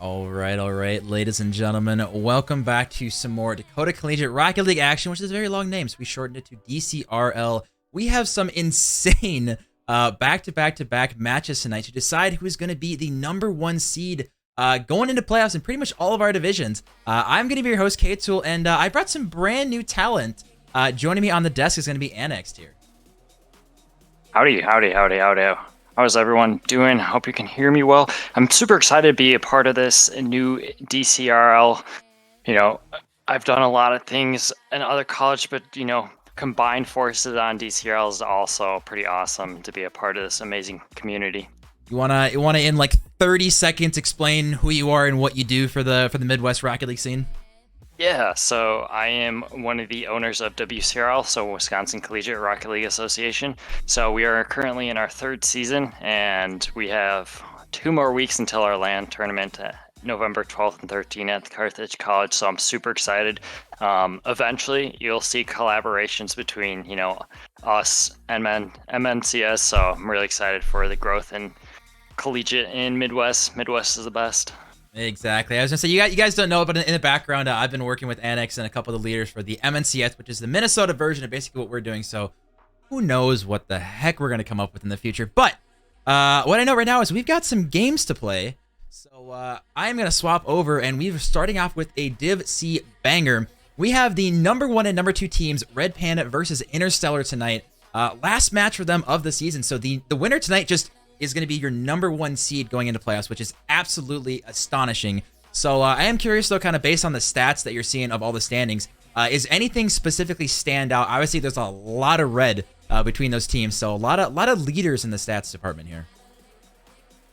All right, ladies and gentlemen, welcome back to some more Dakota Collegiate Rocket League action, which is a very long name, so we shortened it to DCRL. We have some insane back-to-back-to-back matches tonight to decide who is going to be the #1 seed going into playoffs in pretty much all of our divisions. I'm going to be your host, K-Tool, and I brought some brand new talent. Joining me on the desk is going to be Annexed here. Howdy. How's everyone doing? Hope you can hear me well. I'm super excited to be a part of this new DCRL. You know, I've done a lot of things in other college, but combined forces on DCRL is also pretty awesome to be a part of this amazing community. You wanna in like 30 seconds explain who you are and what you do for the Midwest Rocket League scene? Yeah, so I am one of the owners of WCRL, so Wisconsin Collegiate Rocket League Association. So we are currently in our 3rd season, and we have 2 more weeks until our LAN tournament, November 12th and 13th at Carthage College. So I'm super excited. Eventually, you'll see collaborations between, us and MNCS. So I'm really excited for the growth in collegiate in Midwest. Midwest is the best. Exactly. I was gonna say you guys don't know, but in the background, I've been working with Annex and a couple of the leaders for the MNCS, which is the Minnesota version of basically what we're doing. So who knows what the heck we're gonna come up with in the future? But what I know right now is we've got some games to play. So I'm gonna swap over, and we're starting off with a Div C banger. We have the #1 and #2 teams, Red Panda versus Interstellar tonight. Last match for them of the season. So the winner tonight just is going to be your #1 seed going into playoffs, which is absolutely astonishing. So I am curious, though, kind of based on the stats that you're seeing of all the standings, is anything specifically stand out? Obviously, there's a lot of red between those teams, so a lot of leaders in the stats department here.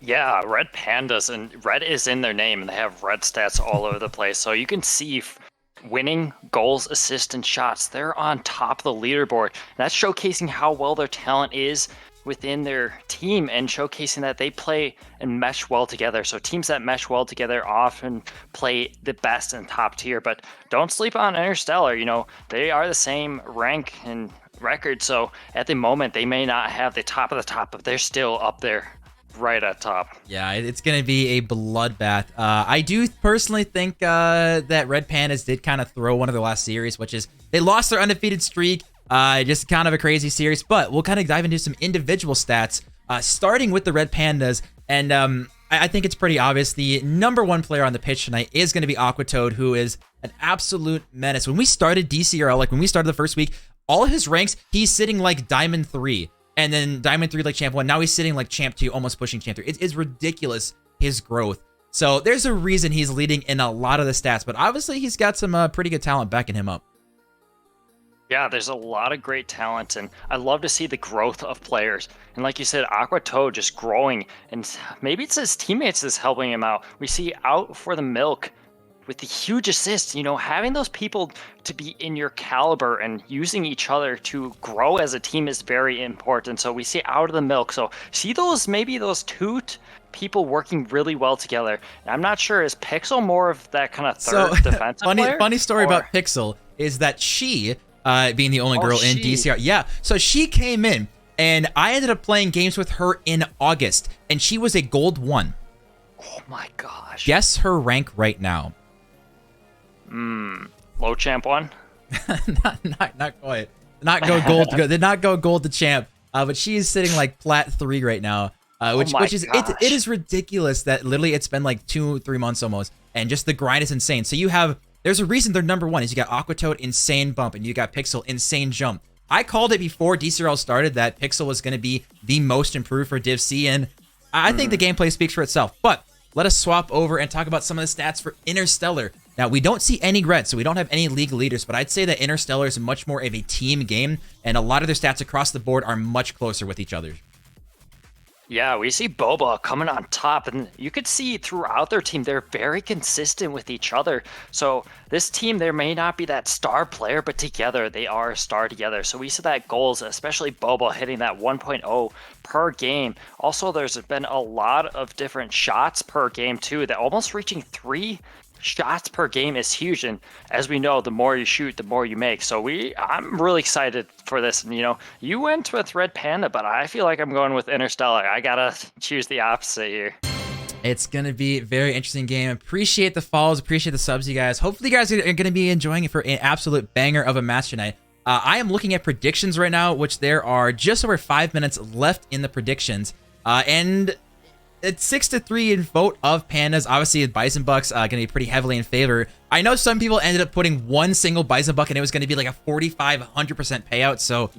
Yeah, Red Pandas, and red is in their name, and they have red stats all over the place. So you can see winning, goals, assists, and shots. They're on top of the leaderboard. And that's showcasing how well their talent is within their team and showcasing that they play and mesh well together. So teams that mesh well together often play the best and top tier, but don't sleep on Interstellar. They are the same rank and record. So at the moment, they may not have the top of the top, but they're still up there right at top. Yeah, it's going to be a bloodbath. I do personally think that Red Pandas did kind of throw one of their last series, which is they lost their undefeated streak. Just kind of a crazy series, but we'll kind of dive into some individual stats, starting with the Red Pandas. And I think it's pretty obvious the #1 player on the pitch tonight is going to be Aquatoad, who is an absolute menace. When we started DCRL, like when we started the first week, all of his ranks, he's sitting like Diamond 3, and then Diamond 3 like Champ 1. Now he's sitting like Champ 2, almost pushing Champ 3. It's ridiculous, his growth. So there's a reason he's leading in a lot of the stats, but obviously he's got some pretty good talent backing him up. Yeah, there's a lot of great talent, and I love to see the growth of players. And like you said, Aquatoad just growing, and maybe it's his teammates that's helping him out. We see Out for the Milk with the huge assists. Having those people to be in your caliber and using each other to grow as a team is very important. So we see Out of the Milk. So see maybe those two people working really well together. And I'm not sure, is Pixel more of that kind of third defensive player? Funny story about Pixel is that she, being the only girl in DCR. Yeah, so she came in, and I ended up playing games with her in August, and she was a gold 1. Oh my gosh. Guess her rank right now. Low Champ 1? not quite. Not go gold. Did not go gold to Champ, but she is sitting like plat 3 right now, which is it is ridiculous that literally it's been like 2-3 months almost, and just the grind is insane. So there's a reason they're #1 is you got Aquatoad, insane bump, and you got Pixel, insane jump. I called it before DCRL started that Pixel was going to be the most improved for Div C, and I think the gameplay speaks for itself. But let us swap over and talk about some of the stats for Interstellar. Now, we don't see any red, so we don't have any league leaders, but I'd say that Interstellar is much more of a team game, and a lot of their stats across the board are much closer with each other. Yeah, we see Boba coming on top, and you could see throughout their team, they're very consistent with each other. So this team, there may not be that star player, but together they are a star together. So we see that goals, especially Boba hitting that 1.0 per game. Also, there's been a lot of different shots per game too, that almost reaching 3 shots per game is huge, and as we know, the more you shoot, the more you make. So I'm really excited for this. And you went with Red Panda, but I feel like I'm going with Interstellar. I gotta choose the opposite here. It's going to be a very interesting game. Appreciate the follows. Appreciate the subs, you guys. Hopefully, you guys are going to be enjoying it for an absolute banger of a match tonight. I am looking at predictions right now, which there are just over 5 minutes left in the predictions. And it's 6-3 in vote of Pandas. Obviously, the Bison Bucks going to be pretty heavily in favor. I know some people ended up putting one single Bison Buck, and it was going to be like a 100% payout. So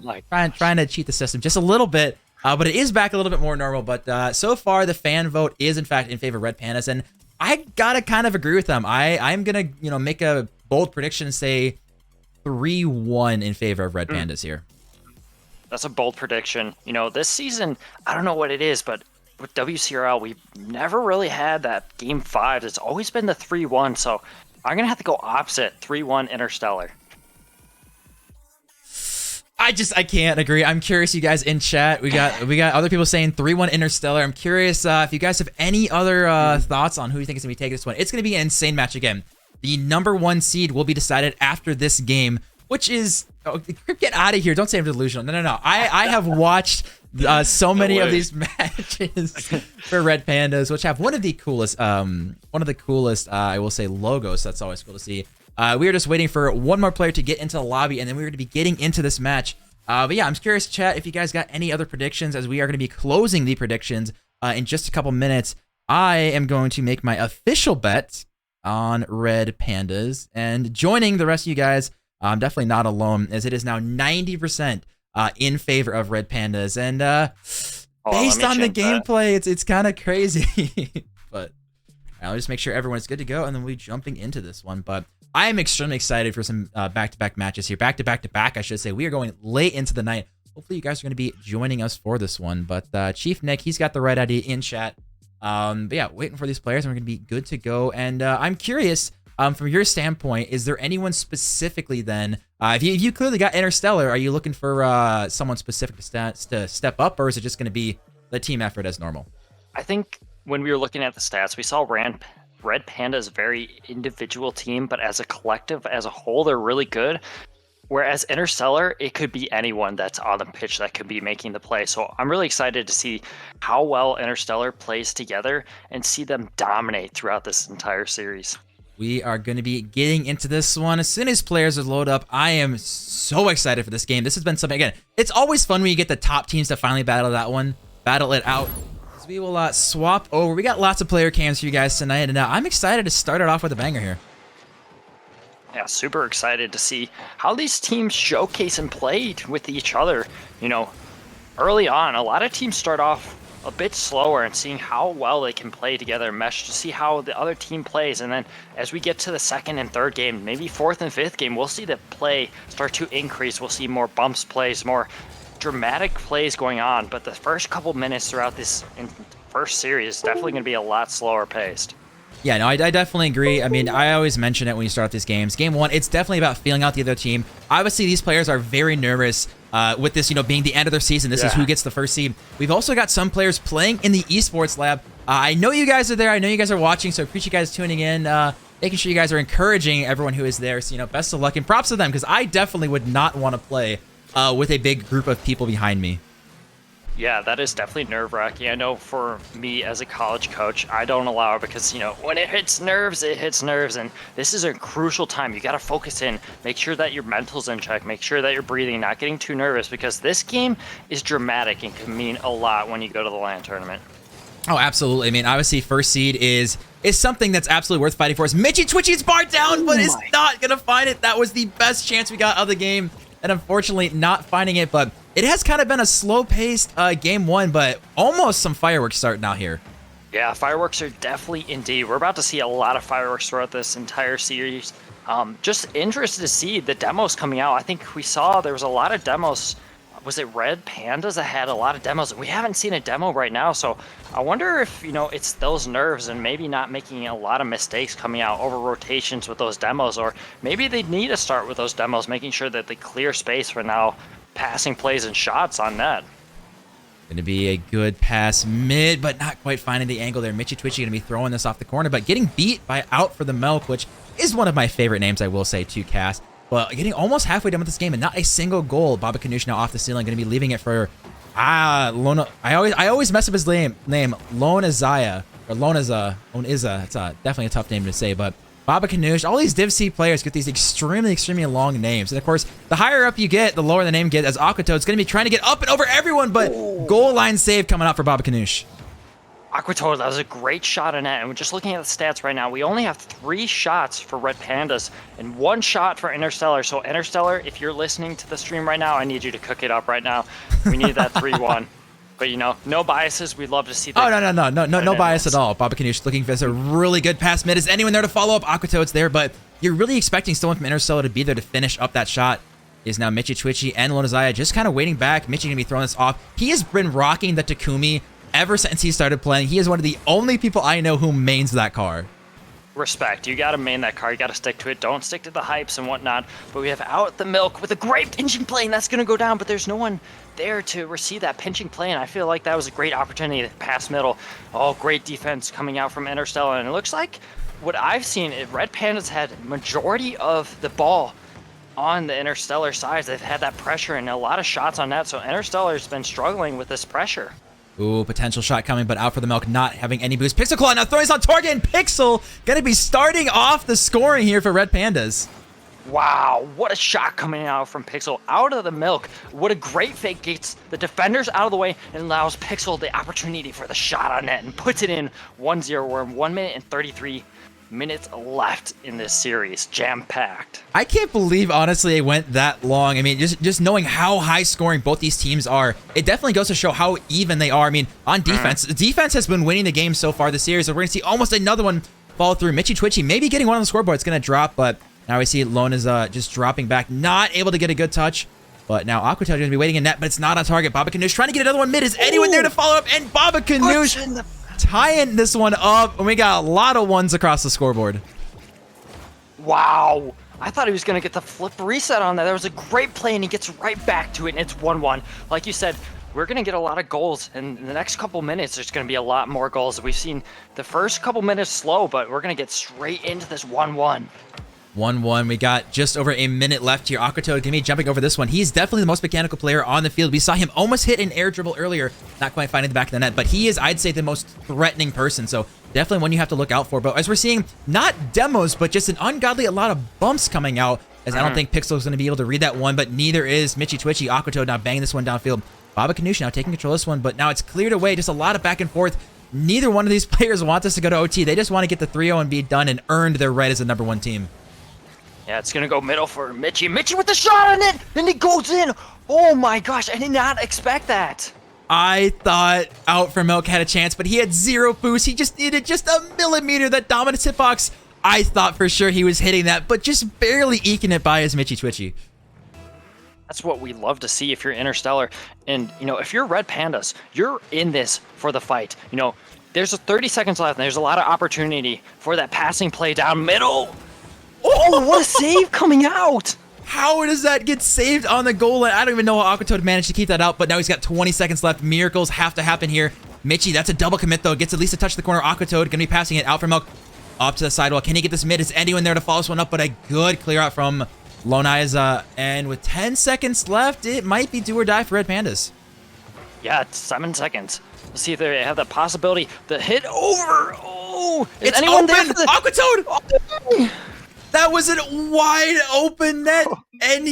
trying to cheat the system just a little bit. But it is back a little bit more normal. But so far, the fan vote is, in fact, in favor of Red Pandas. And I got to kind of agree with them. I'm going to, make a bold prediction and say 3-1 in favor of Red Pandas here. That's a bold prediction. This season, I don't know what it is, but with WCRL, we've never really had that Game 5. It's always been the 3-1. So I'm going to have to go opposite, 3-1 Interstellar. I can't agree. I'm curious, you guys in chat. We got other people saying 3-1 Interstellar. I'm curious if you guys have any other thoughts on who you think is going to be taking this one. It's going to be an insane match again. The #1 seed will be decided after this game, which is... Oh, get out of here. Don't say I'm delusional. No. I have watched so many of these matches for Red Pandas, which have one of the coolest, I will say, logos. That's always cool to see. We are just waiting for one more player to get into the lobby, and then we're going to be getting into this match. But yeah, I'm curious, chat, if you guys got any other predictions, as we are going to be closing the predictions in just a couple minutes. I am going to make my official bet on Red Pandas, and joining the rest of you guys, I'm definitely not alone, as it is now 90% in favor of Red Pandas. And based on the gameplay, it's kind of crazy. But I'll just make sure everyone's good to go, and then we'll be jumping into this one. But I am extremely excited for some back-to-back matches here. Back-to-back, I should say. We are going late into the night. Hopefully, you guys are going to be joining us for this one. But Chief Nick, he's got the right idea in chat. But yeah, waiting for these players, and we're going to be good to go. And I'm curious, from your standpoint, is there anyone specifically then, if you clearly got Interstellar, are you looking for someone specific to step up, or is it just going to be the team effort as normal? I think when we were looking at the stats, we saw Red Panda's very individual team, but as a collective, as a whole, they're really good. Whereas Interstellar, it could be anyone that's on the pitch that could be making the play. So I'm really excited to see how well Interstellar plays together and see them dominate throughout this entire series. We are going to be getting into this one as soon as players are load up. I am so excited for this game. This has been something, again, it's always fun when you get the top teams to finally battle it out. So we will swap over. We got lots of player cams for you guys tonight, and I'm excited to start it off with a banger here. Yeah, super excited to see how these teams showcase and play with each other. Early on, a lot of teams start off a bit slower and seeing how well they can play together and mesh to see how the other team plays. And then as we get to the second and third game, maybe fourth and fifth game, we'll see the play start to increase. We'll see more bumps plays, more dramatic plays going on. But the first couple minutes throughout this first series is definitely going to be a lot slower paced. Yeah, no, I definitely agree. I mean, I always mention it when you start these games. Game 1, it's definitely about feeling out the other team. Obviously, these players are very nervous with this, being the end of their season. This is who gets the first seed. We've also got some players playing in the esports lab. I know you guys are there. I know you guys are watching, so I appreciate you guys tuning in, making sure you guys are encouraging everyone who is there. So, best of luck and props to them, because I definitely would not want to play with a big group of people behind me. Yeah, that is definitely nerve-wracking. I know for me as a college coach, I don't allow it because, when it hits nerves, it hits nerves. And this is a crucial time. You got to focus in, make sure that your mental's in check, make sure that you're breathing, not getting too nervous, because this game is dramatic and can mean a lot when you go to the LAN tournament. Oh, absolutely. I mean, obviously, first seed is something that's absolutely worth fighting for. Mitchy Twitchy's bar down, but is not going to find it. That was the best chance we got of the game. And unfortunately, not finding it, but it has kind of been a slow-paced game 1, but almost some fireworks starting out here. Yeah, fireworks are definitely indeed. We're about to see a lot of fireworks throughout this entire series. Just interested to see the demos coming out. I think we saw there was a lot of demos. Was it Red Pandas that had a lot of demos? We haven't seen a demo right now, so I wonder if, it's those nerves and maybe not making a lot of mistakes coming out over rotations with those demos, or maybe they need to start with those demos, making sure that they clear space for now passing plays and shots on net. Going to be a good pass mid, but not quite finding the angle there. Mitchy Twitchy going to be throwing this off the corner, but getting beat by Out for the Milk, which is one of my favorite names, I will say, to cast. But getting almost halfway done with this game and not a single goal. Baba Kanush now off the ceiling, going to be leaving it for Lona. I always mess up his name. Lone Isaiah. or Loniza. It's definitely a tough name to say, but Baba Ganoush, all these Div C players get these extremely long names. And of course, the higher up you get, the lower the name gets, as Aquatoad's going to be trying to get up and over everyone, but goal line save coming out for Baba Ganoush. Aquatoad, that was a great shot in net. And we're just looking at the stats right now. We only have 3 shots for Red Pandas and 1 shot for Interstellar. So Interstellar, if you're listening to the stream right now, I need you to cook it up right now. We need that 3-1. But, you know, no biases. We'd love to see that. Oh, no bias at all. Baba Ganoush looking for a really good pass mid. Is anyone there to follow up? Aquatoad's there, but you're really expecting someone from Interstellar to be there to finish up that shot. Is now Mitchy Twitchy and Lonozaya just kind of waiting back. Mitchy going to be throwing this off. He has been rocking the Takumi ever since he started playing. He is one of the only people I know who mains that car. Respect. You got to main that car. You got to stick to it. Don't stick to the hypes and whatnot. But we have Out the Milk with a great pinching play, and that's going to go down, but there's no one there to receive that pinching play, and I feel like that was a great opportunity to pass middle. Oh, great defense coming out from Interstellar, and it looks like what I've seen, Red Pandas had majority of the ball on the Interstellar side. They've had that pressure and a lot of shots on net, so Interstellar's been struggling with this pressure. Ooh, potential shot coming, but Out for the Milk not having any boost. Pixel Claw now throwing this on target, and Pixel gonna be starting off the scoring here for Red Pandas. Wow, what a shot coming out from Pixel. Out of the Milk. What a great fake. Gets the defenders out of the way and allows Pixel the opportunity for the shot on net and puts it in 1-0. We're in 1 minute and 33 minutes left in this series. Jam-packed. I can't believe, honestly, it went that long. I mean, just knowing how high scoring both these teams are, it definitely goes to show how even they are. I mean, on defense, defense has been winning the game so far this series, so we're going to see almost another one fall through. Mitchy Twitchy maybe getting one on the scoreboard. It's going to drop, but now we see Lone is just dropping back, not able to get a good touch. But now Aquatoad is going to be waiting in net, but it's not on target. Baba Ganoush trying to get another one mid. Is anyone there to follow up? And Baba Ganoush tying this one up. And we got a lot of ones across the scoreboard. Wow. I thought he was going to get the flip reset on that. That was a great play, and he gets right back to it, and it's 1-1. Like you said, we're going to get a lot of goals, and in the next couple minutes, there's going to be a lot more goals. We've seen the first couple minutes slow, but we're going to get straight into this 1-1. 1-1. We got just over a minute left here. Aquatoad going to be jumping over this one. He's definitely the most mechanical player on the field. We saw him almost hit an air dribble earlier, not quite finding the back of the net, but he is, I'd say, the most threatening person. So definitely one you have to look out for. But as we're seeing, not demos, but just an ungodly a lot of bumps coming out, as I don't think Pixel is going to be able to read that one, but neither is Mitchy Twitchy. Aquatoad now banging this one downfield. Baba Ganoush now taking control of this one, but now it's cleared away. Just a lot of back and forth. Neither one of these players want this to go to OT. They just want to get the 3-0 and be done and earned their right as the #1 team. Yeah, it's going to go middle for Mitchy. Mitchy with the shot on it, and it goes in. Oh my gosh, I did not expect that. I thought Out for Milk had a chance, but he had 0 boost. He just needed just a millimeter. That dominant hitbox, I thought for sure he was hitting that, but just barely eking it by his Mitchy Twitchy. That's what we love to see if you're Interstellar. And, you know, if you're Red Pandas, you're in this for the fight. You know, there's 30 seconds left, and there's a lot of opportunity for that passing play down middle. Oh, what a save coming out! How does that get saved on the goal line? I don't even know how Aquatoad managed to keep that out, but now he's got 20 seconds left. Miracles have to happen here. Mitchy, that's a double commit, though. Gets at least a touch of the corner. Aquatoad going to be passing it out for Milk up to the sidewall. Can he get this mid? Is anyone there to follow this one up? But a good clear out from Lonaiza. And with 10 seconds left, it might be do or die for Red Pandas. Yeah, it's 7 seconds. Let's see if they have the possibility. The hit over. Oh, is it's anyone open. there for the Aquatoad! Oh. That was a wide open net, and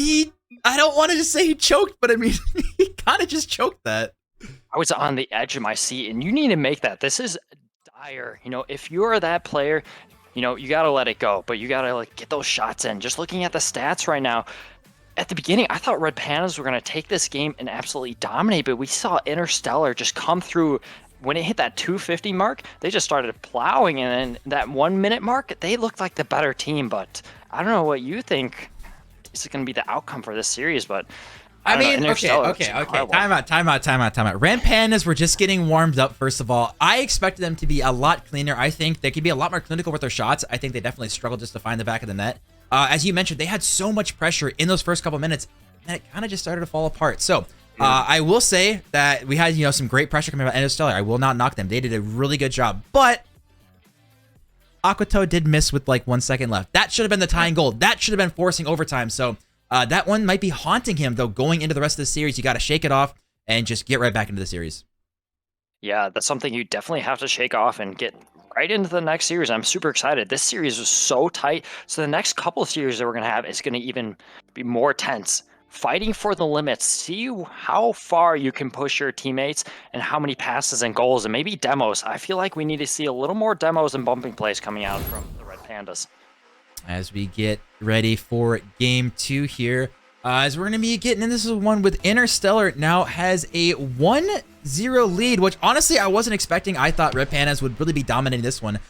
I don't want to just say he choked, but I mean, he kind of just choked that. I was on the edge of my seat, and you need to make that. This is dire. You know, if you're that player, you know, you got to let it go, but you got to like get those shots in. Just looking at the stats right now, at the beginning, I thought Red Pandas were going to take this game and absolutely dominate, but we saw Interstellar just come through. When it hit that 250 mark, they just started plowing, and then that 1 minute mark, they looked like the better team. But I don't know what you think is going to be the outcome for this series, but I mean, okay. Time out. Red Pandas were just getting warmed up, first of all. I expected them to be a lot cleaner. I think they could be a lot more clinical with their shots. I think they definitely struggled just to find the back of the net. As you mentioned, they had so much pressure in those first couple minutes, and it kind of just started to fall apart. So I will say that we had, you know, some great pressure coming out of Interstellar. I will not knock them. They did a really good job, but Aquatoad did miss with like 1 second left. That should have been the tying goal. That should have been forcing overtime. So that one might be haunting him, though, going into the rest of the series. You got to shake it off and just get right back into the series. Yeah, that's something you definitely have to shake off and get right into the next series. I'm super excited. This series is so tight. So the next couple of series that we're gonna have is gonna even be more tense. Fighting for the limits. See how far you can push your teammates and how many passes and goals and maybe demos. I feel like we need to see a little more demos and bumping plays coming out from the Red Pandas. As we get ready for game 2 here, as we're going to be getting in, this is one with Interstellar now has a 1-0 lead, which honestly I wasn't expecting. I thought Red Pandas would really be dominating this one.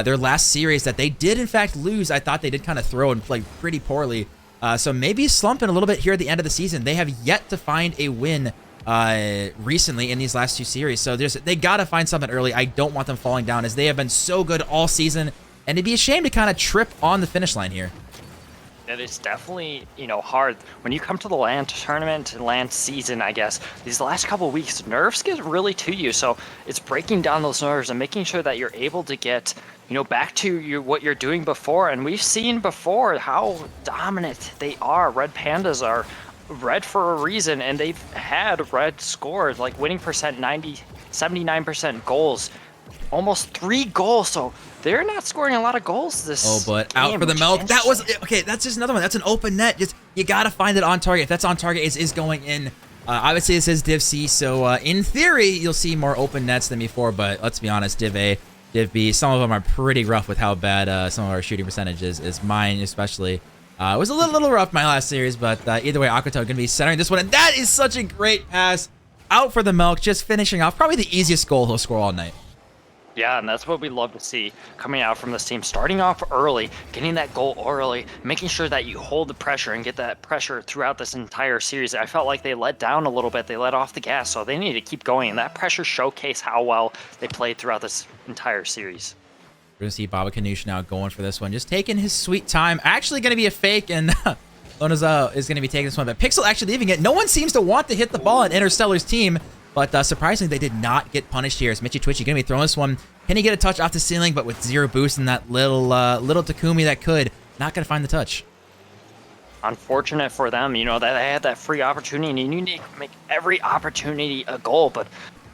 Their last series that they did in fact lose, I thought they did kind of throw and play pretty poorly. So maybe slumping a little bit here at the end of the season. They have yet to find a win recently in these last 2 series. So they got to find something early. I don't want them falling down as they have been so good all season. And it'd be a shame to kind of trip on the finish line here. It is definitely, hard when you come to the LAN tournament and LAN season, I guess. These last couple of weeks, nerves get really to you. So it's breaking down those nerves and making sure that you're able to get, back to what you're doing before. And we've seen before how dominant they are. Red Pandas are red for a reason, and they've had red scores, like winning percent 79% goals. Almost 3 goals, so they're not scoring a lot of goals this but game, out for the milk. That was okay. That's just another one. That's an open net. Just you gotta find it on target. If that's on target, is going in. Obviously, this is Div C, so in theory, you'll see more open nets than before. But let's be honest, Div A, Div B, some of them are pretty rough with how bad some of our shooting percentages is. Mine especially. It was a little rough my last series, but either way, Akuto gonna be centering this one, and that is such a great pass out for the milk. Just finishing off probably the easiest goal he'll score all night. Yeah, and that's what we love to see coming out from this team. Starting off early, getting that goal early, making sure that you hold the pressure and get that pressure throughout this entire series. I felt like they let down a little bit. They let off the gas, so they need to keep going. And that pressure showcased how well they played throughout this entire series. We're going to see Baba Kanoosh now going for this one. Just taking his sweet time. Actually going to be a fake, and Lonaza is going to be taking this one. But Pixel actually leaving it. No one seems to want to hit the ball on Interstellar's team. But surprisingly, they did not get punished here. As Mitchy Twitchy going to be throwing this one. Can he get a touch off the ceiling? But with 0 boost and that little Takumi that could, not going to find the touch. Unfortunate for them, that they had that free opportunity, and you need to make every opportunity a goal. But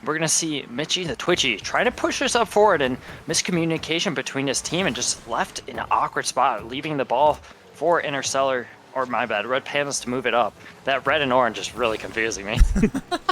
we're going to see Mitchy the Twitchy trying to push this up forward, and miscommunication between his team and just left in an awkward spot, leaving the ball for Interstellar. Or my bad, Red Pandas to move it up. That red and orange is really confusing me.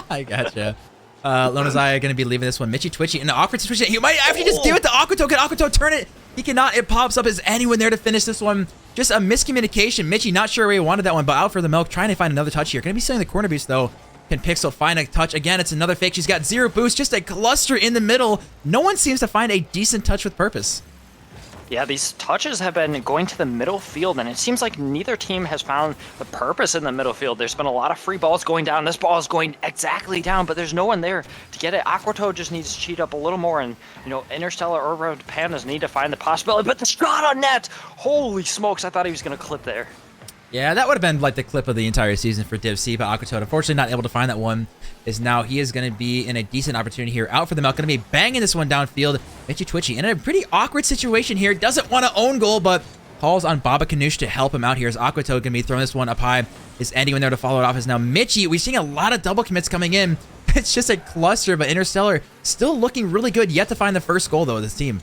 I gotcha. Lonazaya going to be leaving this one. Mitchy Twitchy in the awkward situation. He might actually just give it to Akuto. Can Akuto turn it? He cannot. It pops up. Is anyone there to finish this one? Just a miscommunication. Mitchy not sure where he wanted that one, but out for the milk. Trying to find another touch here. Going to be selling the corner boost though. Can Pixel find a touch? Again, it's another fake. She's got 0 boost. Just a cluster in the middle. No one seems to find a decent touch with purpose. Yeah, these touches have been going to the middle field, and it seems like neither team has found the purpose in the middle field. There's been a lot of free balls going down. This ball is going exactly down, but there's no one there to get it. Aquato just needs to cheat up a little more, and, Interstellar or Red Pandas need to find the possibility. But the shot on net! Holy smokes, I thought he was going to clip there. Yeah, that would have been like the clip of the entire season for Div C, but Akuto, unfortunately not able to find that one, is now he is going to be in a decent opportunity here. Out for the milk, going to be banging this one downfield. Mitchy Twitchy in a pretty awkward situation here. Doesn't want to own goal, but calls on Baba Kanoosh to help him out here as Akuto going to be throwing this one up high. Is anyone there to follow it off? Is now Mitchy. We're seeing a lot of double commits coming in. It's just a cluster, but Interstellar still looking really good. Yet to find the first goal, though, of this team.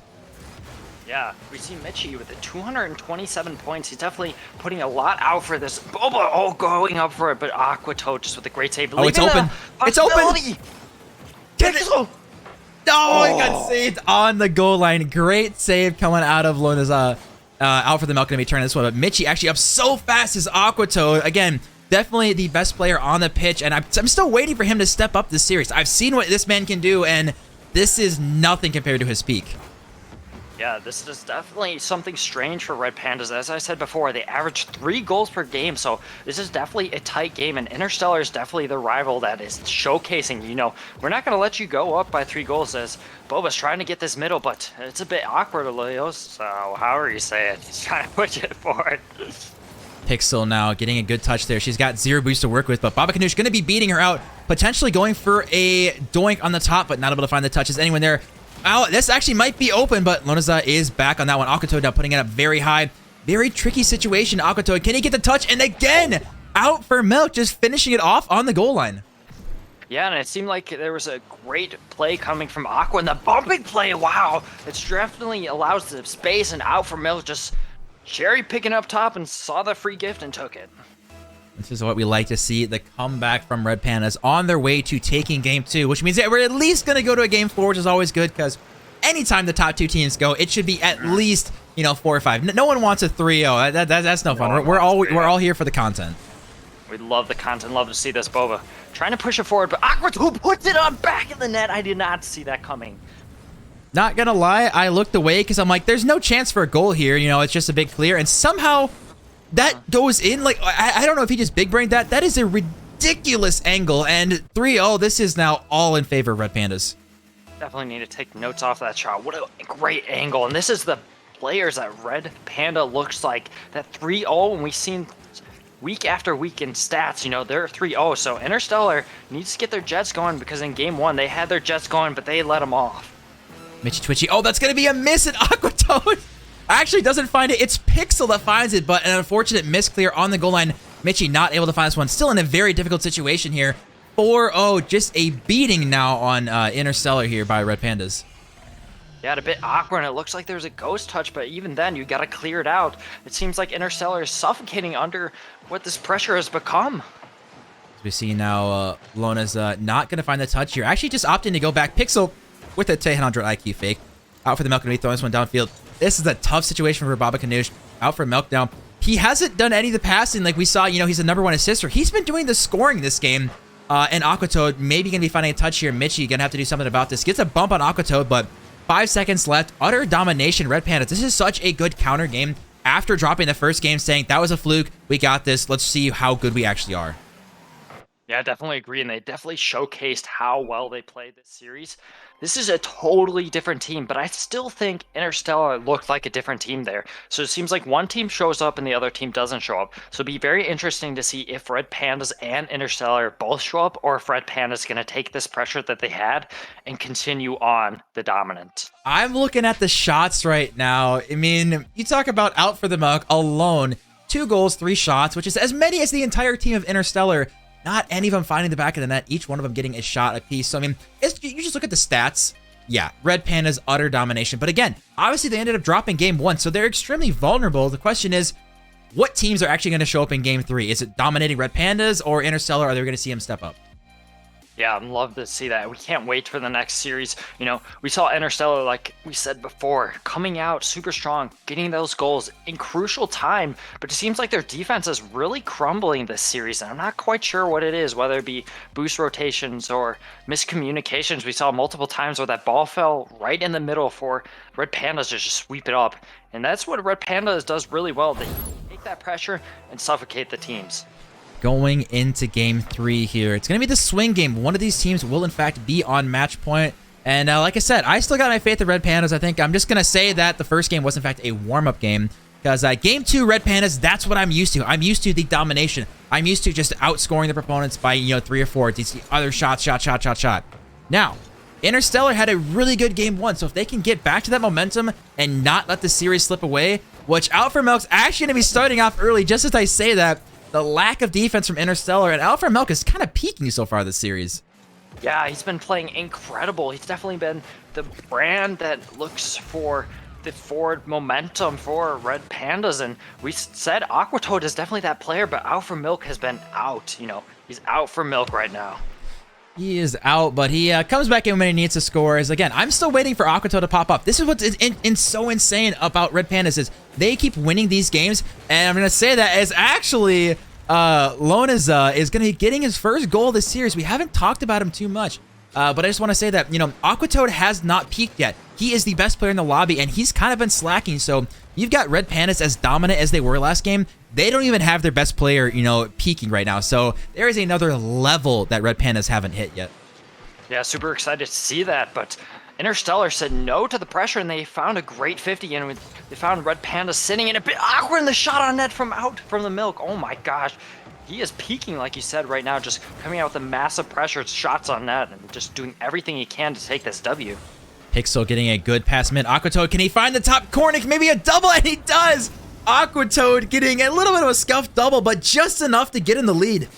Yeah, we see Mitchy with the 227 points. He's definitely putting a lot out for this. Oh, going up for it, but Aquato just with a great save. Oh, it's open. It's open. Get it. Oh, he got saved on the goal line. Great save coming out of Lonaza. Out for the milk, going to be turning this one. But Mitchy actually up so fast as Aquato. Again, definitely the best player on the pitch. And I'm still waiting for him to step up this series. I've seen what this man can do, and this is nothing compared to his peak. Yeah, this is definitely something strange for Red Pandas. As I said before, they average 3 goals per game, so this is definitely a tight game, and Interstellar is definitely the rival that is showcasing, we're not going to let you go up by 3 goals as Boba's trying to get this middle, but it's a bit awkward, Leo, so however you say it, he's trying to push it forward. Pixel now getting a good touch there. She's got 0 boost to work with, but Baba Kanoosh going to be beating her out, potentially going for a doink on the top, but not able to find the touch. Is anyone there? Oh, this actually might be open, but Lonaza is back on that one. Akuto now putting it up very high. Very tricky situation. Akuto, can he get the touch? And again, out for milk, just finishing it off on the goal line. Yeah, and it seemed like there was a great play coming from Aqua, and the bumping play, wow! It definitely allows the space, and out for Milk just cherry picking up top and saw the free gift and took it. This is what we like to see, the comeback from Red Pandas on their way to taking game 2, which means that we're at least going to go to a game 4, which is always good, because anytime the top 2 teams go, it should be at least, 4 or 5. No one wants a 3-0. That's no fun. We're all here for the content. We love the content, love to see this. Boba trying to push it forward, but Aqua who puts it on back in the net. I did not see that coming. Not gonna lie, I looked away because I'm like, there's no chance for a goal here. It's just a big clear, and somehow that goes in. Like, I don't know if he just big brained that. That is a ridiculous angle, and 3-0. This is now all in favor of Red Pandas. Definitely need to take notes off that shot. What a great angle, and this is the players that Red Panda looks like. That 3-0, and we've seen week after week in stats, they're 3-0. So Interstellar needs to get their jets going, because in game 1 they had their jets going, but they let them off. Mitchy Twitchy. Oh, that's going to be a miss, and Aquatoad actually doesn't find it. It's Pixel that finds it, but an unfortunate misclear on the goal line. Mitchy not able to find this one. Still in a very difficult situation here. 4-0, just a beating now on Interstellar here by Red Pandas. Yeah, a bit awkward, and it looks like there's a ghost touch, but even then, you got to clear it out. It seems like Interstellar is suffocating under what this pressure has become. As we see now, Lona's not going to find the touch here. Actually just opting to go back. Pixel with a 100 IQ fake. Out for the Milk, and throwing this one downfield. This is a tough situation for Baba Kanoosh. Out for Milk now. He hasn't done any of the passing like we saw. He's a #1 assister. He's been doing the scoring this game. And Aquatoad maybe going to be finding a touch here. Mitchy going to have to do something about this. Gets a bump on Aquatoad, but 5 seconds left. Utter domination, Red Pandas. This is such a good counter game after dropping the first game, saying, that was a fluke. We got this. Let's see how good we actually are. Yeah, I definitely agree, and they definitely showcased how well they played this series. This is a totally different team, but I still think Interstellar looked like a different team there. So it seems like one team shows up and the other team doesn't show up. So it'd be very interesting to see if Red Pandas and Interstellar both show up, or if Red Pandas is going to take this pressure that they had and continue on the dominant. I'm looking at the shots right now. I mean, you talk about out for the Milk alone. 2 goals, 3 shots, which is as many as the entire team of Interstellar. Not any of them finding the back of the net. Each one of them getting a shot apiece. So, I mean, you just look at the stats. Yeah, Red Panda's utter domination. But again, obviously they ended up dropping game 1, so they're extremely vulnerable. The question is, what teams are actually going to show up in game 3? Is it dominating Red Pandas or Interstellar? Are they going to see them step up? Yeah, I'd love to see that. We can't wait for the next series. We saw Interstellar, like we said before, coming out super strong, getting those goals in crucial time, but it seems like their defense is really crumbling this series, and I'm not quite sure what it is, whether it be boost rotations or miscommunications. We saw multiple times where that ball fell right in the middle for Red Pandas to just sweep it up, and that's what Red Pandas does really well. They take that pressure and suffocate the teams. Going into game 3 here. It's going to be the swing game. One of these teams will, in fact, be on match point. And like I said, I still got my faith in Red Pandas. I think I'm just going to say that the first game was, in fact, a warm-up game. Because game 2, Red Pandas, that's what I'm used to. I'm used to the domination. I'm used to just outscoring the proponents by, 3 or 4. These other shots, shot. Now, Interstellar had a really good game 1. So if they can get back to that momentum and not let the series slip away, which Out for Milk's actually going to be starting off early, just as I say that. The lack of defense from Interstellar, and Alpha Milk is kind of peaking so far this series. Yeah, he's been playing incredible. He's definitely been the brand that looks for the forward momentum for Red Pandas, and we said Aquatoad is definitely that player, but Alpha Milk has been out. He's out for Milk right now. He is out, but he comes back in when he needs to score. Again, I'm still waiting for Aquatoad to pop up. This is what's so insane about Red Pandas is they keep winning these games, and I'm going to say that as actually Lona's is going to be getting his first goal this series. We haven't talked about him too much, but I just want to say that, Aquatoad has not peaked yet. He is the best player in the lobby, and he's kind of been slacking, so you've got Red Pandas as dominant as they were last game. They don't even have their best player, peaking right now. So there is another level that Red Pandas haven't hit yet. Yeah, super excited to see that. But Interstellar said no to the pressure, and they found a great 50. And they found Red Panda sitting in a bit awkward in the shot on net from out from the Milk. Oh my gosh. He is peaking, like you said, right now, just coming out with a massive pressure, shots on net, and just doing everything he can to take this W. Pixel getting a good pass mid. Aquatoad, can he find the top corner? Maybe a double, and he does! Aquatoad getting a little bit of a scuffed double, but just enough to get in the lead.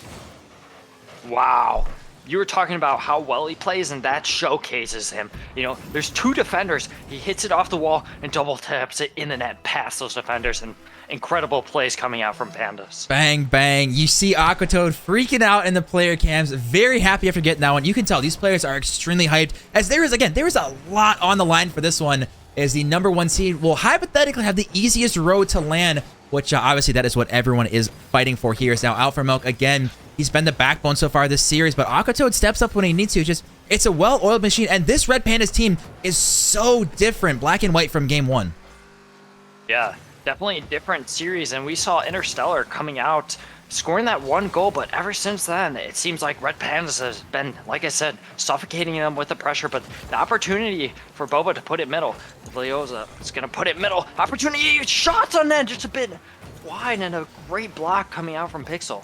Wow. you were talking about how well he plays, and that showcases him. You know, there's 2 defenders. He hits it off the wall and double taps it in the net past those defenders, and incredible plays coming out from Pandas. Bang, bang. You see Aquatoad freaking out in the player cams. Very happy after getting that one. You can tell these players are extremely hyped, as there is a lot on the line for this one, as the #1 seed will hypothetically have the easiest road to land, which obviously that is what everyone is fighting for here. Is now out for Milk again. He's been the backbone so far this series, but Aquatoad steps up when he needs to. Just, it's a well-oiled machine, and this Red Pandas team is so different, black and white, from game 1. Yeah, definitely a different series, and we saw Interstellar coming out, scoring that 1 goal, but ever since then, it seems like Red Pandas has been, like I said, suffocating them with the pressure, but the opportunity for Boba to put it middle. Leoza is going to put it middle. Opportunity, shots on net, just a bit wide, and a great block coming out from Pixel.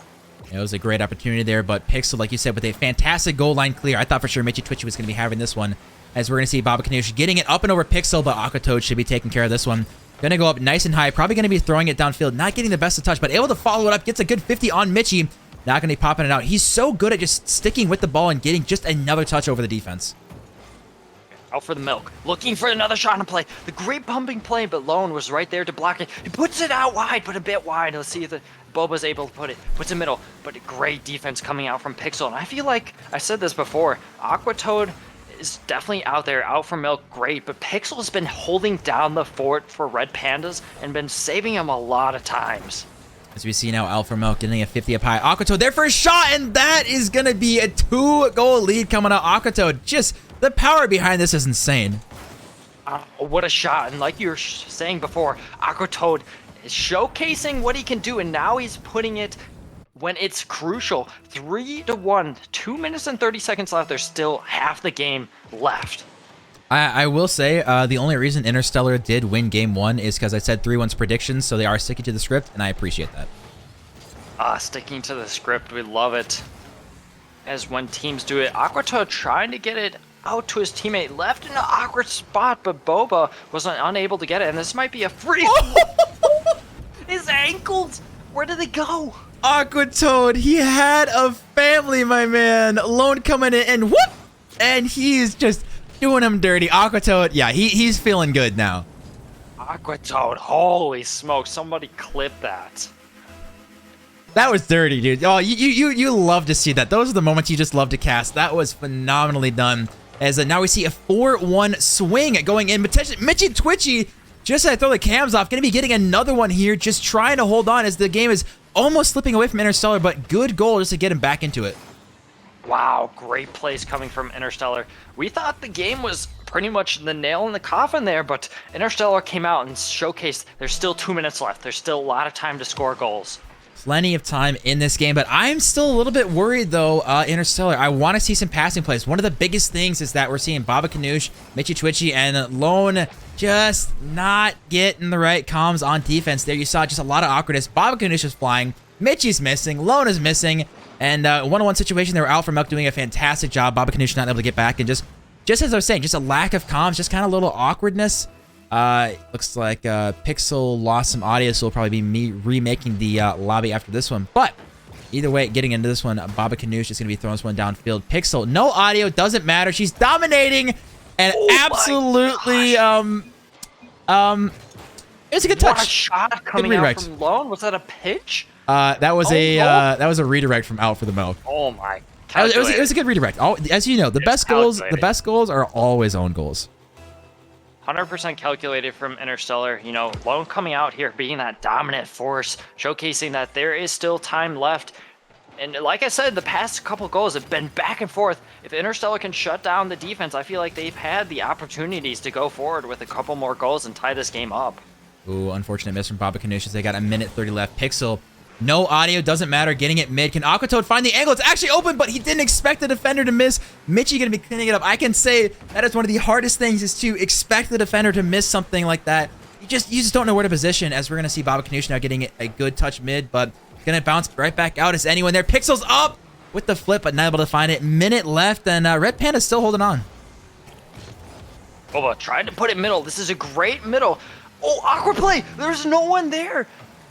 It was a great opportunity there, but Pixel, like you said, with a fantastic goal line clear. I thought for sure Mitchy Twitchy was going to be having this one, as we're going to see Baba Kanush getting it up and over Pixel, but Aquatoad should be taking care of this one. Going to go up nice and high, probably going to be throwing it downfield, not getting the best of touch, but able to follow it up, gets a good 50 on Mitchy. Not going to be popping it out. He's so good at just sticking with the ball and getting just another touch over the defense. Out for the Milk, looking for another shot in play. The great pumping play, but Lone was right there to block it. He puts it out wide, but a bit wide. Let's see if the Boba's able to put it. Puts it middle, but a great defense coming out from Pixel. And I feel like, I said this before, Aquatoad is definitely out there, out for Milk, great, but Pixel has been holding down the fort for Red Pandas and been saving him a lot of times. As we see now, Alpha Milk getting a 50 up high. Aquatoad there for a shot, and that is going to be a 2-goal lead coming out. Aquatoad, just the power behind this is insane. What a shot. And like you were saying before, Aquatoad is showcasing what he can do, and now he's putting it when it's crucial. 3-1, 2 minutes and 30 seconds left. There's still half the game left. I will say the only reason Interstellar did win game 1 is because I said 3-1's predictions, so they are sticking to the script, and I appreciate that. Sticking to the script, we love it. As when teams do it, Aquatoad trying to get it out to his teammate, left in an awkward spot, but Boba was unable to get it, and this might be a free. His ankles, where did they go? Aquatoad, he had a family, my man. Lone coming in, and whoop! And he's just doing him dirty. Aquatoad, yeah, he's feeling good now. Aquatoad, holy smoke, somebody clip that. That was dirty, dude. Oh, you love to see that. Those are the moments you just love to cast. That was phenomenally done. As now we see a 4-1 swing going in. Potentially, Mitchy Twitchy, just as I throw the cams off, going to be getting another one here, just trying to hold on as the game is almost slipping away from Interstellar, but good goal just to get him back into it. Wow, great plays coming from Interstellar. We thought the game was pretty much the nail in the coffin there, but Interstellar came out and showcased there's still 2 minutes left. There's still a lot of time to score goals. Plenty of time in this game, but I'm still a little bit worried, though, Interstellar. I want to see some passing plays. One of the biggest things is that we're seeing Baba Kanoosh, Mitchy Twitchy, and Lone just not getting the right comms on defense there. You saw just a lot of awkwardness. Baba Kanoosh is flying. Mitchy's missing. Lone is missing. And one-on-one situation, they were out for Milk doing a fantastic job. Baba Kanoosh not able to get back. And just as I was saying, just a lack of comms, just kind of a little awkwardness. Looks like Pixel lost some audio, so it'll probably be me remaking the lobby after this one. But either way, getting into this one, Baba Kanoosh is going to be throwing this one downfield. Pixel, no audio, doesn't matter. She's dominating and absolutely, it was a good touch. What a shot coming out from Lone. Was that a pitch? That was a redirect from Out for the Milk. Oh my! It was a good redirect. As you know, the best goals are always own goals. 100% calculated from Interstellar. You know, Lone coming out here, being that dominant force, showcasing that there is still time left. And like I said, the past couple goals have been back and forth. If Interstellar can shut down the defense, I feel like they've had the opportunities to go forward with a couple more goals and tie this game up. Ooh, unfortunate miss from Baba Kanoosh as they got a minute 30 left. Pixel, no audio, doesn't matter, getting it mid. Can Aquatoad find the angle? It's actually open, but he didn't expect the defender to miss. Mitchy going to be cleaning it up. I can say that is one of the hardest things, is to expect the defender to miss something like that. You just don't know where to position, as we're going to see Baba Kanoosh now getting a good touch mid, but going to bounce right back out. Is anyone there? Pixel's up with the flip, but not able to find it. Minute left, and Red Panda's still holding on. Boba tried to put it middle. This is a great middle. Oh, awkward play. There's no one there.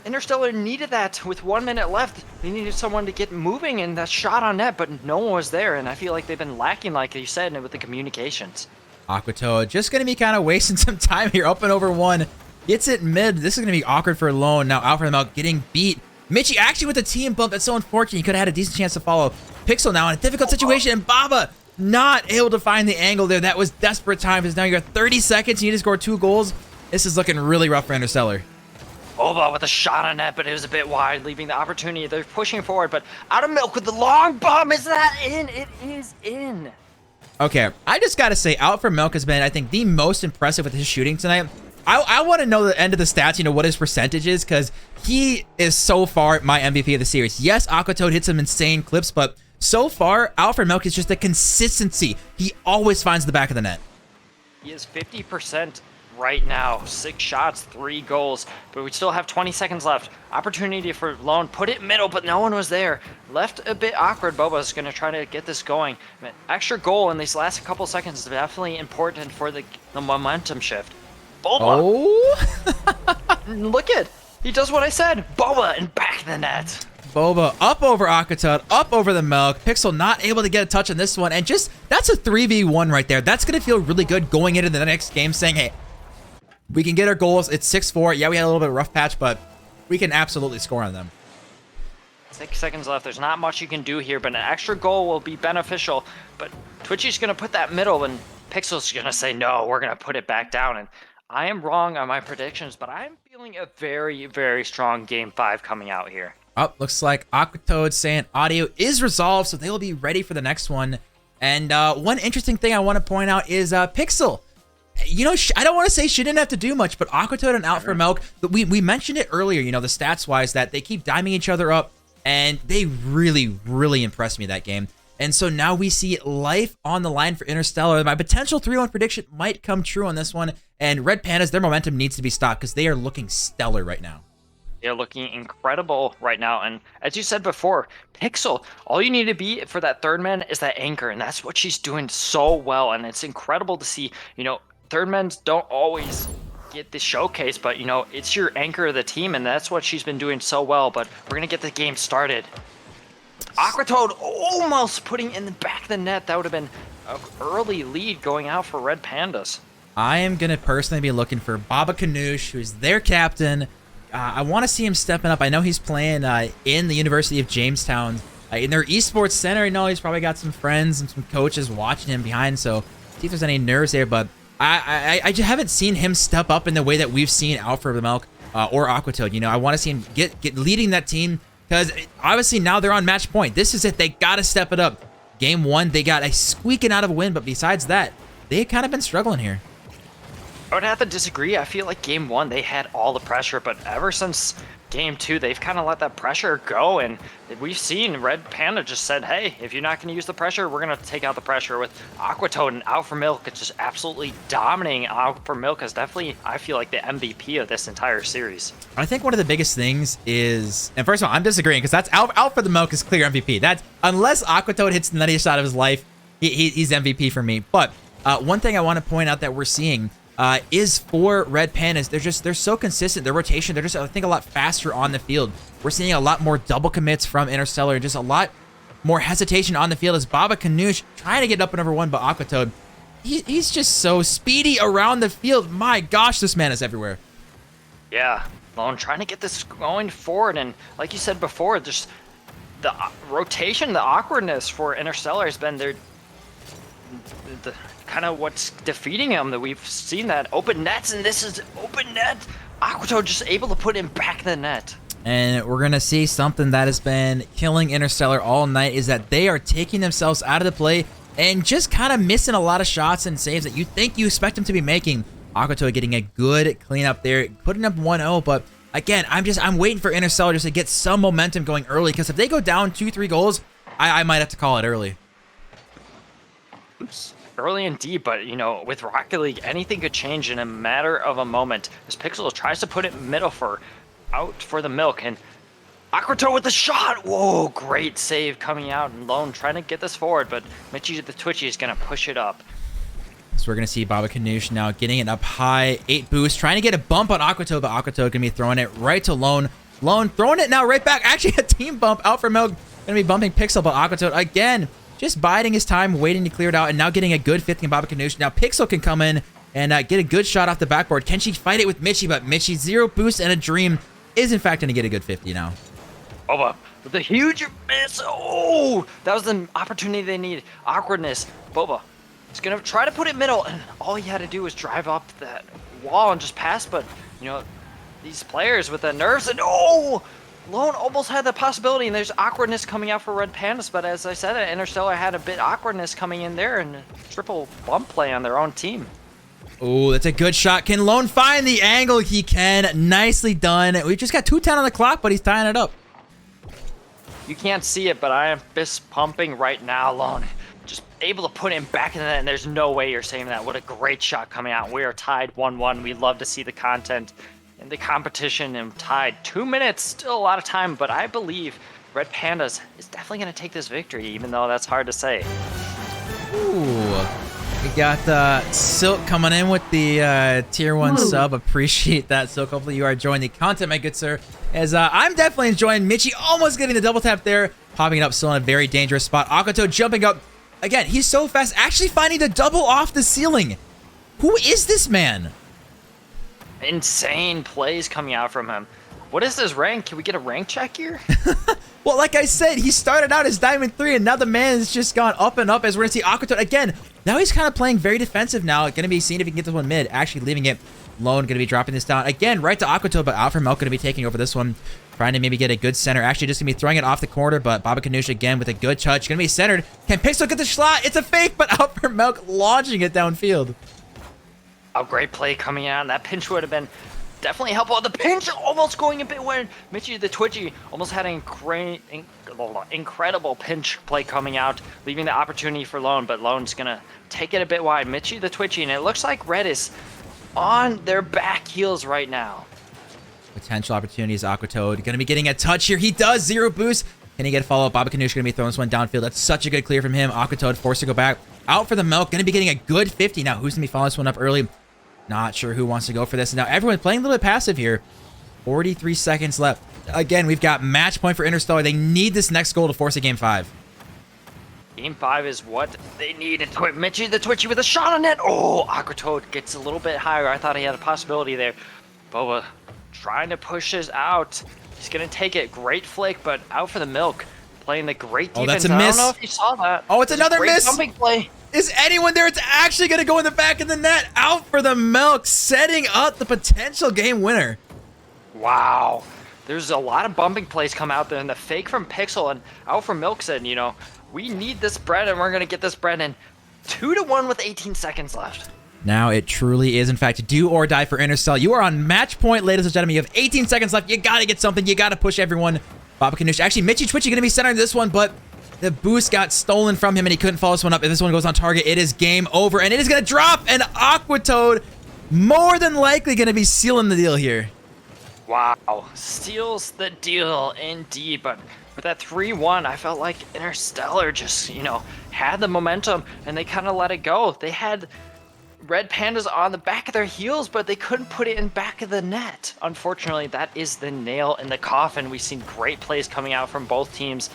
Interstellar needed that with 1 minute left. They needed someone to get moving and that shot on net, but no one was there. And I feel like they've been lacking, like you said, with the communications. Aquatoad just going to be kind of wasting some time here. Up and over one. Gets it mid. This is going to be awkward for Lone. Now out for the Milk getting beat. Mitchie actually with a team bump. That's so unfortunate. He could have had a decent chance to follow. Pixel now in a difficult situation. And Baba not able to find the angle there. That was desperate time because now you got 30 seconds. You need to score 2 goals. This is looking really rough for Interstellar. Boba with a shot on net, but it was a bit wide, leaving the opportunity. They're pushing forward, but out of Milk with the long bomb. Is that in? It is in. Okay, I just got to say, Out for Milk has been, I think, the most impressive with his shooting tonight. I want to know the end of the stats, what his percentage is, because he is so far my MVP of the series. Yes, Aquatoad hits some insane clips, but so far, Out for Milk is just a consistency. He always finds the back of the net. He is 50% right now. 6 shots, 3 goals, but we still have 20 seconds left. Opportunity for Lone. Put it middle, but no one was there. Left a bit awkward. Boba's going to try to get this going. Extra goal in these last couple seconds is definitely important for the momentum shift. Boba. Oh. Look at. He does what I said. Boba and back the net. Boba up over Aquatoad, up over the Milk. Pixel not able to get a touch on this one. And just, that's a 3v1 right there. That's going to feel really good going into the next game saying, hey, we can get our goals. It's 6-4. Yeah, we had a little bit of a rough patch, but we can absolutely score on them. 6 seconds left. There's not much you can do here, but an extra goal will be beneficial. But Twitchy's going to put that middle, and Pixel's going to say, no, we're going to put it back down. And I am wrong on my predictions, but I'm feeling a very, very strong Game 5 coming out here. Oh, looks like Aquatoad saying audio is resolved, so they will be ready for the next one. And one interesting thing I want to point out is Pixel. I don't want to say she didn't have to do much, but Aquatoad and Out for Milk, we mentioned it earlier, the stats-wise, that they keep diming each other up, and they really, really impressed me that game. And so now we see life on the line for Interstellar. My potential 3-1 prediction might come true on this one, and Red Pandas, their momentum needs to be stopped because they are looking stellar right now. They're looking incredible right now, and as you said before, Pixel, all you need to be for that third man is that anchor, and that's what she's doing so well, and it's incredible to see, third men don't always get the showcase, but it's your anchor of the team, and that's what she's been doing so well. But we're gonna get the game started. Aquatoad almost putting in the back of the net. That would have been an early lead going out for Red Pandas. I am gonna personally be looking for Baba Kanoosh, who's their captain. I want to see him stepping up. I know he's playing in the University of Jamestown in their esports center. I know he's probably got some friends and some coaches watching him behind, so see if there's any nerves there. But I just haven't seen him step up in the way that we've seen Out for the Milk or Aquatoad. I want to see him get leading that team, because obviously now they're on match point. This is it. They got to step it up. Game 1, they got a squeaking out of a win, but besides that, they kind of been struggling here. I would have to disagree. I feel like Game 1, they had all the pressure, but ever since Game 2, they've kind of let that pressure go, and we've seen Red Panda just said, hey, if you're not going to use the pressure, we're going to take out the pressure. With Aquatoad and Out for Milk, it's just absolutely dominating. Out for Milk is definitely, I feel like, the MVP of this entire series. I think one of the biggest things is, and first of all, I'm disagreeing, because that's Out for the Milk is clear MVP. That's, unless Aquatoad hits the nuttiest shot of his life, he's MVP for me. But one thing I want to point out that we're seeing is for Red Pandas, they're so consistent. Their rotation, they're just, I think, a lot faster on the field. We're seeing a lot more double commits from Interstellar, and just a lot more hesitation on the field as Baba Kanoosh trying to get up and over one, but Aquatoad, he's just so speedy around the field. My gosh, this man is everywhere. Yeah, Lone trying to get this going forward, and like you said before, just the rotation, the awkwardness for Interstellar has been the kind of what's defeating him. That we've seen that open nets, and this is open net. Aquatoad just able to put him back in the net. And we're going to see something that has been killing Interstellar all night, is that they are taking themselves out of the play and just kind of missing a lot of shots and saves that you expect them to be making. Aquatoad getting a good cleanup there, putting up 1-0, but again, I'm waiting for Interstellar just to get some momentum going early, because if they go down 2-3 goals, I might have to call it early. Oops. Early indeed, but with Rocket League, anything could change in a matter of a moment. As Pixel tries to put it middle for Out for the Milk, and Aquatoad with the shot. Whoa, great save coming out, and Lone trying to get this forward, but Mitchie the Twitchy is going to push it up. So we're going to see Baba Kanoosh now getting it up high. 8 boost, trying to get a bump on Aquatoad, but Aquatoad going to be throwing it right to Lone. Lone throwing it now right back. Actually, a team bump out for Milk. Gonna be bumping Pixel, but Aquatoad again, just biding his time, waiting to clear it out, and now getting a good 50 on Baba Ganoush. Now Pixel can come in and get a good shot off the backboard. Can she fight it with Mitchie? But Mitchie, 0 boost and a dream, is in fact gonna get a good 50 now. Boba with a huge miss. Oh, that was the opportunity they needed. Awkwardness. Boba is gonna try to put it middle, and all he had to do was drive up that wall and just pass. But you know, these players with the nerves, and oh, Lone almost had the possibility, and there's awkwardness coming out for Red Pandas. But as I said, Interstellar had a bit awkwardness coming in there, and a triple bump play on their own team. Oh, that's a good shot. Can Lone find the angle? He can. Nicely done. We just got 2:10 on the clock, but he's tying it up. You can't see it, but I am fist pumping right now, Lone. Just able to put him back in the net, and there's no way you're saying that. What a great shot coming out. We are tied 1-1. We love to see the content in the competition, and tied 2 minutes. Still a lot of time, but I believe Red Pandas is definitely going to take this victory, even though that's hard to say. Ooh. We got Silk coming in with the tier 1 sub. Appreciate that, Silk. Hopefully you are enjoying the content, my good sir. As I'm definitely enjoying Mitchie almost getting the double tap there. Popping it up still in a very dangerous spot. Aquatoad jumping up. Again, he's so fast. Actually finding the double off the ceiling. Who is this man? Insane plays coming out from him. What is this rank? Can we get a rank check here? Well, like I said, he started out as Diamond 3, and now the man has just gone up and up as we're going to see Aquatoad again. Now he's kind of playing very defensive now. Going to be seeing if he can get this one mid. Actually leaving it. Lone going to be dropping this down. Again, right to Aquatoad, but Alpha Milk going to be taking over this one. Trying to maybe get a good center. Actually just going to be throwing it off the corner, but Baba Ganoush again with a good touch. Going to be centered. Can Pixel get the shot? It's a fake, but Alpha Milk launching it downfield. A great play coming out, and that pinch would have been definitely helpful. The pinch almost going a bit wide. Mitchie the Twitchy almost had an incredible pinch play coming out, leaving the opportunity for Lone, but Lone's gonna take it a bit wide. Mitchie the Twitchy, and it looks like Red is on their back heels right now. Potential opportunities. Aquatoad gonna be getting a touch here. He does. 0 boost. Can he get a follow-up? Baba Ganoush gonna be throwing this one downfield. That's such a good clear from him. Aquatoad forced to go back. Out for the Milk. Gonna be getting a good 50. Now, who's gonna be following this one up early? Not sure who wants to go for this. Now, everyone's playing a little bit passive here. 43 seconds left. Again, we've got match point for Interstellar. They need this next goal to force a Game 5. Game 5 is what they need. And Mitchie the Twitchy with a shot on net. Oh, Aquatoad gets a little bit higher. I thought he had a possibility there. Boba trying to push this out. He's going to take it. Great flick, but out for the Milk. Playing the great defense. Oh, that's a miss. I don't know if you saw that. Oh, it's another miss. Jumping play. Is anyone there? It's actually going to go in the back of the net. Out for the Milk, setting up the potential game winner. Wow. There's a lot of bumping plays come out there, and the fake from Pixel and out for Milk said, you know, we need this bread, and we're going to get this bread in 2-1 with 18 seconds left. Now it truly is, in fact, do or die for Interstellar. You are on match point, ladies and gentlemen. You have 18 seconds left. You got to get something. You got to push everyone. Baba Ganoush. Actually, Mitchie Twitchy going to be centering this one, but the boost got stolen from him, and he couldn't follow this one up. If this one goes on target, it is game over, and it is going to drop, and Aquatoad more than likely going to be sealing the deal here. Wow. Seals the deal indeed, but with that 3-1, I felt like Interstellar just, you know, had the momentum, and they kind of let it go. They had Red Pandas on the back of their heels, but they couldn't put it in back of the net. Unfortunately, that is the nail in the coffin. We've seen great plays coming out from both teams.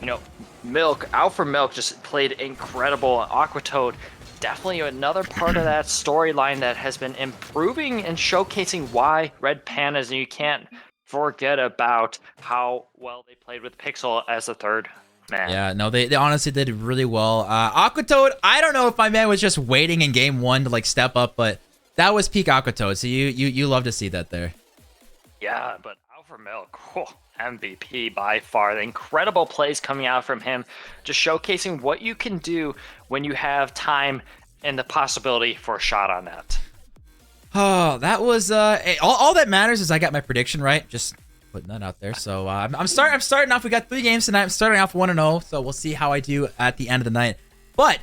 You know, Milk, out for Milk, just played incredible. Aquatoad, definitely another part of that storyline that has been improving and showcasing why Red Pandas, and you can't forget about how well they played with Pixel as a third man. Yeah, no, they honestly did really well. Aquatoad, I don't know if my man was just waiting in game 1 to like step up, but that was peak Aquatoad, so you love to see that there. Yeah, but out for Milk, MVP by far. The incredible plays coming out from him, just showcasing what you can do when you have time and the possibility for a shot on net. Oh, that was all that matters is I got my prediction right. Just putting that out there. So I'm starting off. We got 3 games tonight. I'm starting off 1-0. So we'll see how I do at the end of the night. But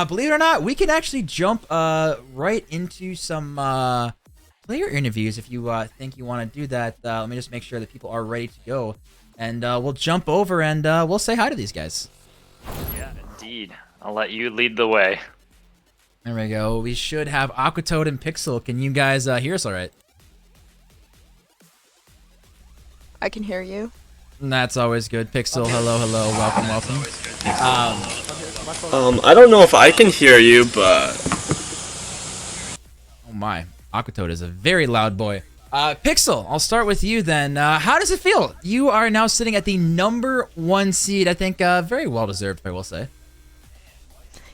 believe it or not, we can actually jump right into some player interviews if you think you want to do that. Let me just make sure that people are ready to go, and we'll jump over and we'll say hi to these guys. Yeah, indeed. I'll let you lead the way. There we go. We should have Aquatoad and Pixel. Can you guys hear us all right? I can hear you. That's always good. Pixel, hello, hello, welcome, welcome. I don't know if I can hear you, but Oh my, Aquatoad is a very loud boy. Pixel, I'll start with you then. How does it feel? You are now sitting at the #1 seed. I think very well deserved, I will say.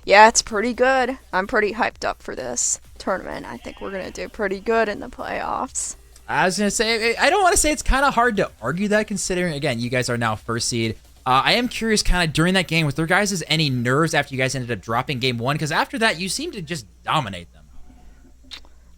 Yeah, it's pretty good. I'm pretty hyped up for this tournament. I think we're gonna do pretty good in the playoffs. I was gonna say, I don't want to say it's kind of hard to argue that, considering again you guys are now first seed. I am curious, kind of during that game, with there guys any nerves after you guys ended up dropping game 1? Because after that, you seemed to just dominate them.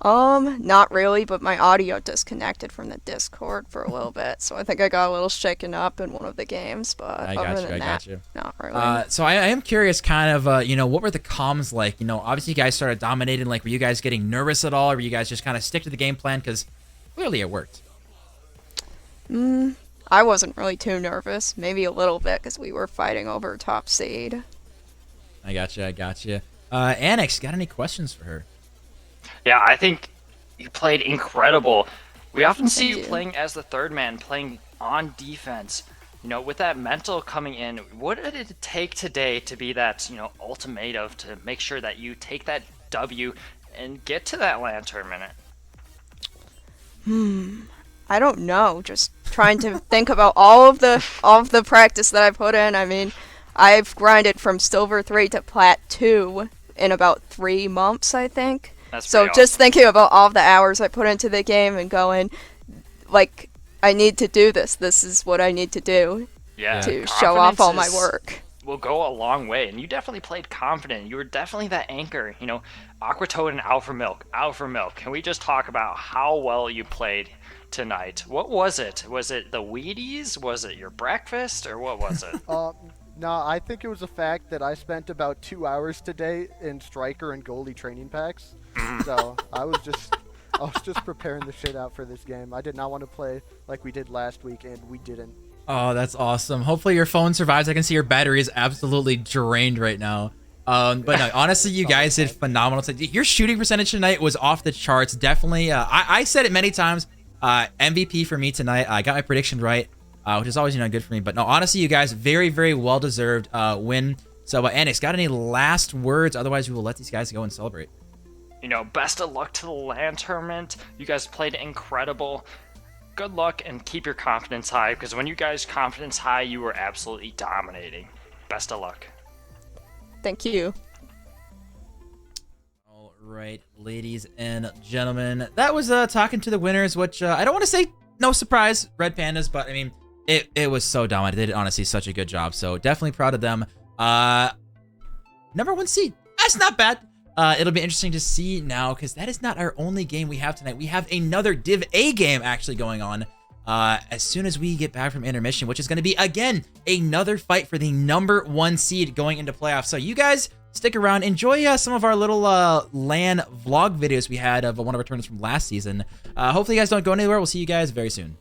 Not really, but my audio disconnected from the Discord for a little bit, so I think I got a little shaken up in one of the games, but I other than got that, you. not really. So I am curious, kind of, what were the comms like? Obviously you guys started dominating. Like, were you guys getting nervous at all, or were you guys just kind of stick to the game plan? Because clearly it worked. I wasn't really too nervous, maybe a little bit, because we were fighting over top seed. I got you. Annex, got any questions for her? Yeah, I think you played incredible. We often see Thank you you. playing as the third man, playing on defense. With that mental coming in, what did it take today to be that, ultimatum to make sure that you take that W and get to that LAN tournament? I don't know, just trying to think about all of the practice that I put in. I mean, I've grinded from Silver 3 to Plat 2 in about 3 months, I think. That's So pretty just thinking about all the hours I put into the game and going, like, I need to do this. This is what I need to do Yeah, to show off all my confidence work. will go a long way, and you definitely played confident. You were definitely that anchor. Aquatoad and Alpha Milk. Alpha Milk. Can we just talk about how well you played tonight? What was it? Was it the Wheaties? Was it your breakfast, or what was it? No, I think it was the fact that I spent about 2 hours today in striker and goalie training packs. So I was just preparing the shit out for this game. I did not want to play like we did last week, and we didn't. Oh, that's awesome. Hopefully your phone survives. I can see your battery is absolutely drained right now. But no, honestly, you guys did phenomenal. Your shooting percentage tonight was off the charts. Definitely. I said it many times. MVP for me tonight. I got my prediction right, which is always good for me. But no, honestly, you guys very, very well deserved win. So, Annex, got any last words? Otherwise, we will let these guys go and celebrate. Best of luck to the LAN tournament. You guys played incredible. Good luck and keep your confidence high, because when you guys confidence high, you were absolutely dominating. Best of luck. Thank you. All right, ladies and gentlemen, that was talking to the winners, which I don't want to say no surprise, Red Pandas, but I mean, it was so dominant. They did honestly such a good job, so definitely proud of them. #1 seed. That's not bad. It'll be interesting to see now, because that is not our only game we have tonight. We have another Div A game actually going on as soon as we get back from intermission, which is going to be, again, another fight for the #1 seed going into playoffs. So you guys stick around. Enjoy some of our little LAN vlog videos we had of one of our tournaments from last season. Hopefully you guys don't go anywhere. We'll see you guys very soon.